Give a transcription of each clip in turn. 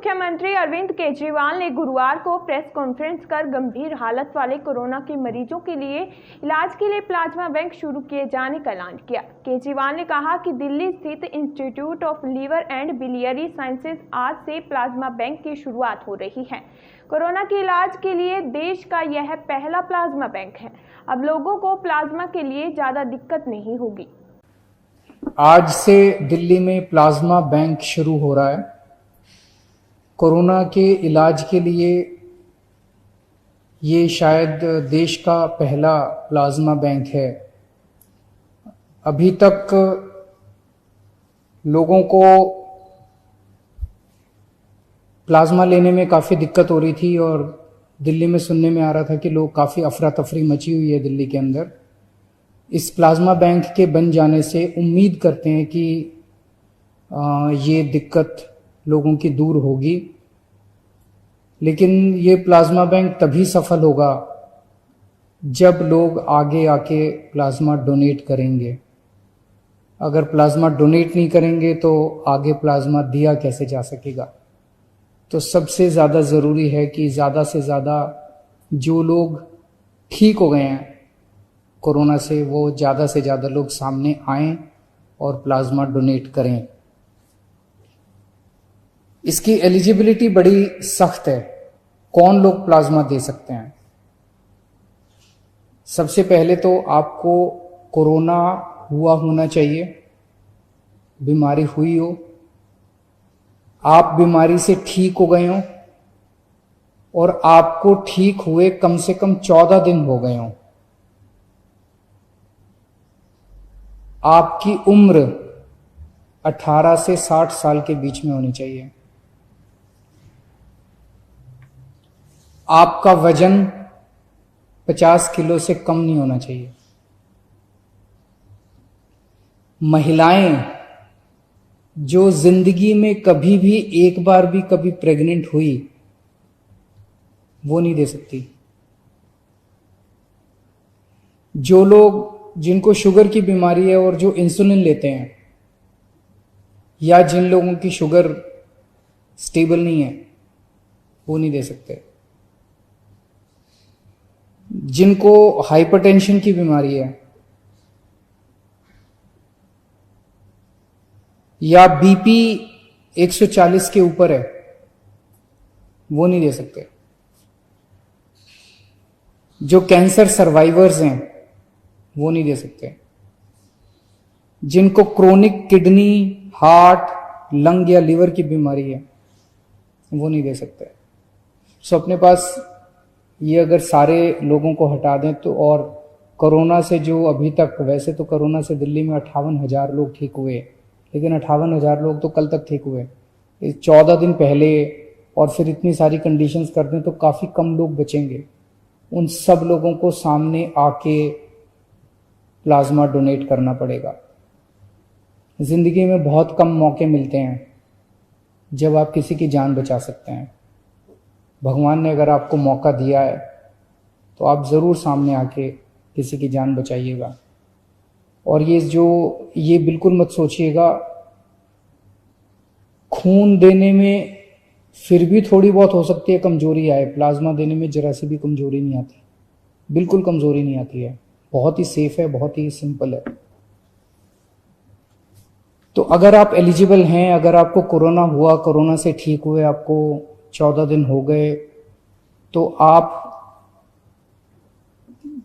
मुख्यमंत्री अरविंद केजरीवाल ने गुरुवार को प्रेस कॉन्फ्रेंस कर गंभीर हालत वाले कोरोना के मरीजों के लिए इलाज के लिए प्लाज्मा बैंक शुरू किए जाने का ऐलान किया। केजरीवाल ने कहा कि दिल्ली स्थित institute of liver and biliary sciences आज से प्लाज्मा बैंक की शुरुआत हो रही है। कोरोना के इलाज के लिए देश का यह पहला प्लाज्मा बैंक है। अब लोगों को प्लाज्मा के लिए ज्यादा दिक्कत नहीं होगी। आज से दिल्ली में प्लाज्मा बैंक शुरू हो रहा है। कोरोना के इलाज के लिए ये शायद देश का पहला प्लाज्मा बैंक है। अभी तक लोगों को प्लाज्मा लेने में काफ़ी दिक्कत हो रही थी और दिल्ली में सुनने में आ रहा था कि लोग काफ़ी अफरा तफरी मची हुई है दिल्ली के अंदर। इस प्लाज्मा बैंक के बन जाने से उम्मीद करते हैं कि ये दिक्कत लोगों की दूर होगी। लेकिन ये प्लाज्मा बैंक तभी सफल होगा जब लोग आगे आके प्लाज्मा डोनेट करेंगे। अगर प्लाज्मा डोनेट नहीं करेंगे तो आगे प्लाज्मा दिया कैसे जा सकेगा। तो सबसे ज़्यादा ज़रूरी है कि ज़्यादा से ज़्यादा जो लोग ठीक हो गए हैं कोरोना से, वो ज़्यादा से ज़्यादा लोग सामने आएं और प्लाज्मा डोनेट करें। इसकी एलिजिबिलिटी बड़ी सख्त है। कौन लोग प्लाज्मा दे सकते हैं? सबसे पहले तो आपको कोरोना हुआ होना चाहिए, बीमारी हुई हो, आप बीमारी से ठीक हो गए हों और आपको ठीक हुए कम से कम 14 दिन हो गए हों। आपकी उम्र 18 से 60 साल के बीच में होनी चाहिए। आपका वजन 50 किलो से कम नहीं होना चाहिए। महिलाएं जो जिंदगी में कभी भी एक बार भी कभी प्रेग्नेंट हुई, वो नहीं दे सकती। जो लोग जिनको शुगर की बीमारी है और जो इंसुलिन लेते हैं, या जिन लोगों की शुगर स्टेबल नहीं है, वो नहीं दे सकते। जिनको हाइपरटेंशन की बीमारी है या बीपी 140 के ऊपर है, वो नहीं दे सकते। जो कैंसर सर्वाइवर्स हैं, वो नहीं दे सकते। जिनको क्रोनिक किडनी, हार्ट, लंग या लिवर की बीमारी है, वो नहीं दे सकते। सो अपने पास ये अगर सारे लोगों को हटा दें तो, और कोरोना से जो अभी तक, वैसे तो कोरोना से दिल्ली में 58,000 लोग ठीक हुए, लेकिन 58,000 लोग तो कल तक ठीक हुए। 14 दिन पहले और फिर इतनी सारी कंडीशंस कर दें तो काफ़ी कम लोग बचेंगे। उन सब लोगों को सामने आके प्लाज्मा डोनेट करना पड़ेगा। जिंदगी में बहुत कम मौके मिलते हैं जब आप किसी की जान बचा सकते हैं। भगवान ने अगर आपको मौका दिया है तो आप ज़रूर सामने आके किसी की जान बचाइएगा। और ये बिल्कुल मत सोचिएगा खून देने में फिर भी थोड़ी बहुत हो सकती है कमजोरी आए, प्लाज्मा देने में जरा सी भी कमजोरी नहीं आती, बिल्कुल कमजोरी नहीं आती है। बहुत ही सेफ है, बहुत ही सिंपल है। तो अगर आप एलिजिबल हैं, अगर आपको कोरोना हुआ, कोरोना से ठीक हुए, आपको 14 दिन हो गए, तो आप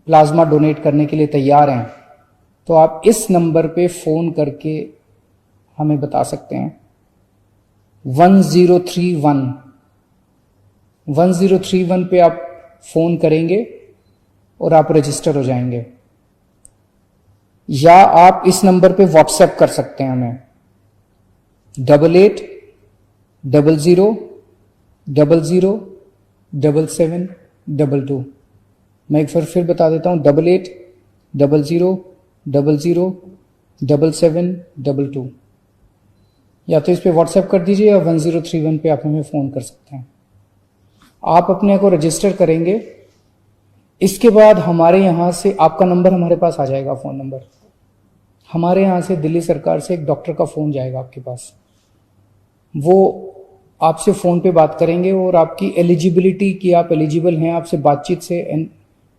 प्लाज्मा डोनेट करने के लिए तैयार हैं, तो आप इस नंबर पे फ़ोन करके हमें बता सकते हैं। 1031 पे आप फ़ोन करेंगे और आप रजिस्टर हो जाएंगे। या आप इस नंबर पे व्हाट्सएप कर सकते हैं हमें 8800007722। मैं एक बार फिर बता देता हूँ 8800007722। या तो इस पे व्हाट्सएप कर दीजिए या 1031 पे आप हमें फ़ोन कर सकते हैं। आप अपने को रजिस्टर करेंगे, इसके बाद हमारे यहाँ से आपका नंबर हमारे पास आ जाएगा, फ़ोन नंबर। हमारे यहाँ से दिल्ली सरकार से एक डॉक्टर का फ़ोन जाएगा आपके पास। वो आपसे फ़ोन पे बात करेंगे और आपकी एलिजिबिलिटी कि आप एलिजिबल हैं, आपसे बातचीत से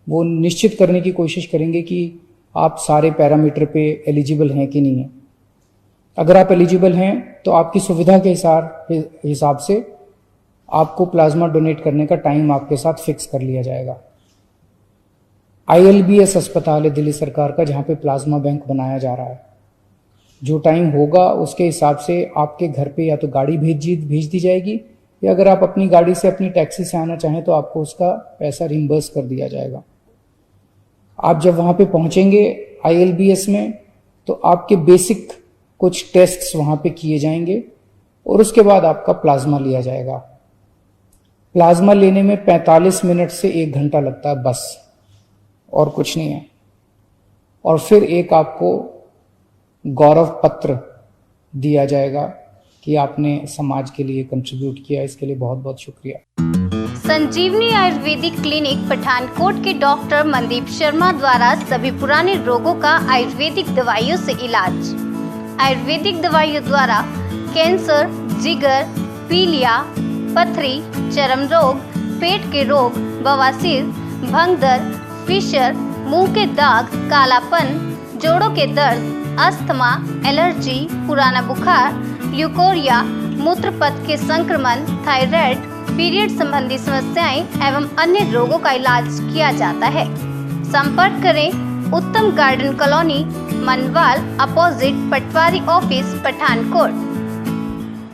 वो निश्चित करने की कोशिश करेंगे कि आप सारे पैरामीटर पे एलिजिबल हैं कि नहीं है। अगर आप एलिजिबल हैं तो आपकी सुविधा के हिसाब से आपको प्लाज्मा डोनेट करने का टाइम आपके साथ फिक्स कर लिया जाएगा। ILBS अस्पताल है दिल्ली सरकार का, जहाँ पे प्लाज्मा बैंक बनाया जा रहा है। जो टाइम होगा उसके हिसाब से आपके घर पे या तो गाड़ी भेज दी जाएगी, या अगर आप अपनी गाड़ी से अपनी टैक्सी से आना चाहें तो आपको उसका पैसा रिम्बर्स कर दिया जाएगा। आप जब वहाँ पे पहुँचेंगे ILBS में तो आपके बेसिक कुछ टेस्ट्स वहाँ पे किए जाएंगे और उसके बाद आपका प्लाज्मा लिया जाएगा। प्लाज्मा लेने में 45 मिनट से 1 घंटा लगता है बस, और कुछ नहीं है। और फिर एक आपको गौरव पत्र दिया जाएगा कि आपने समाज के लिए कंट्रीब्यूट किया। इसके लिए बहुत बहुत शुक्रिया। संजीवनी आयुर्वेदिक क्लिनिक पठानकोट के डॉक्टर मनदीप शर्मा द्वारा सभी पुराने रोगों का आयुर्वेदिक दवाइयों से इलाज। आयुर्वेदिक दवाइयों द्वारा कैंसर, जिगर, पीलिया, पथरी, चर्म रोग, पेट के रोग, बवासीर, भंगदर, फिशर, मुंह के दाग, कालापन, जोड़ों के दर्द, अस्थमा, एलर्जी, पुराना बुखार, ल्यूकोरिया, मूत्रपथ के संक्रमण, थायराइड, पीरियड संबंधी समस्याएं एवं अन्य रोगों का इलाज किया जाता है। संपर्क करें उत्तम गार्डन कॉलोनी, मनवाल, अपोजिट पटवारी ऑफिस, पठानकोट।